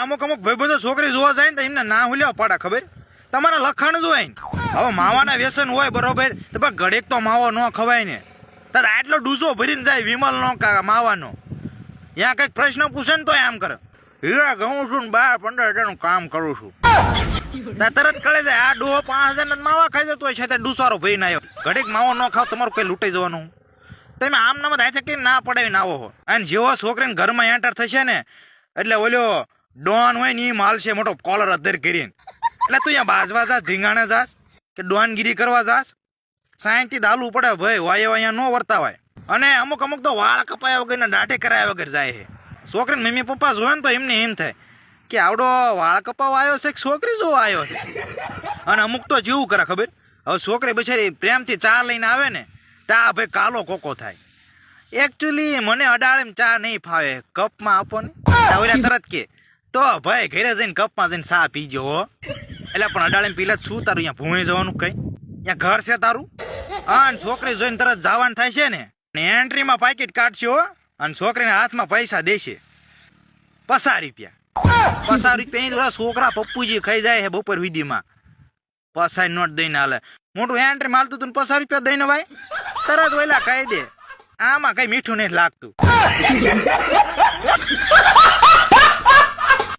અમુક ભાઈબંધો છોકરી જોવા જાય ને તો એમને ના હુલ્યા પડે ખબર તમારા લખાણ જ હોય ને હવે માવાના વ્યસન હોય બરોબર તો પણ ઘડીક તો માવો ન ખવાય ને તારે આટલો ડૂસો ભરીને જાય વિમલ નો માવાનો ત્યાં કઈક પ્રશ્ન પૂછે ને તો આમ કરે હીરા ઘઉં છું ને 12-15 હજારનું કામ કરું છું તરત કળે જાય આ ડોહો 5,000 માવા ખાઈ જતો હોય છે તે ડૂસારો ભરી ના આવ્યો ઘડીક માવો ન ખાવ તમારું કઈ લૂંટાઈ જવાનું તમે આમ નામ થાય છે કે ના પડાવીને આવો હો અને જેવો છોકરીને ઘરમાં એન્ટર થશે ને એટલે ઓલો ડોન હોય ને એ માલ છે મોટો કોલર અધર કરીને એટલે તું અહીંયા બાજવા જાસ ધીંગાણે જાસ કે ડોનગીરી કરવા જાસ સાયન્સથી દાલવું પડે ભાઈ વાય અહીંયા ન વર્તા હોય અને અમુક તો વાળ કપાયા વગર ને દાઢે કરાયા વગર જાય છે છોકરીને મમ્મી પપ્પા જોવે ને તો એમને એમ થાય કે આવડો વાળ કપાવા આવ્યો છે કે છોકરી જોવા આવ્યો છે અને અમુક તો જેવું કરે ખબર હવે છોકરી બિચારી પ્રેમથી ચા લઈને આવે ને તા ભાઈ કાલો કોકો થાય એકચ્યુઅલી મને અડાળે ચા નહીં ફાવે કપમાં આપો ને ઓલા તરત કે તો ભાઈ ઘરે જઈને કપમાં જઈને ચા પીજો હો એટલે પણ અડાળે પીલા શું તારું અહીંયા ભૂંઈ જવાનું કઈ ત્યાં ઘર છે તારું અને છોકરી જોઈને તરત જવાનું થાય છે ને એન્ટ્રીમાં પાકીટ કાઢશે હો અને છોકરીના હાથમાં પૈસા દેશે 50 રૂપિયા છોકરા પપ્પુજી ખાઈ જાય છે બપોર સુધીમાં 50 નોટ દઈને હાલે મોટું એન્ટ્રી માલતું તું 50 રૂપિયા દઈને ભાઈ તરત વેલા કહી દે આમાં કઈ મીઠું નહીં લાગતું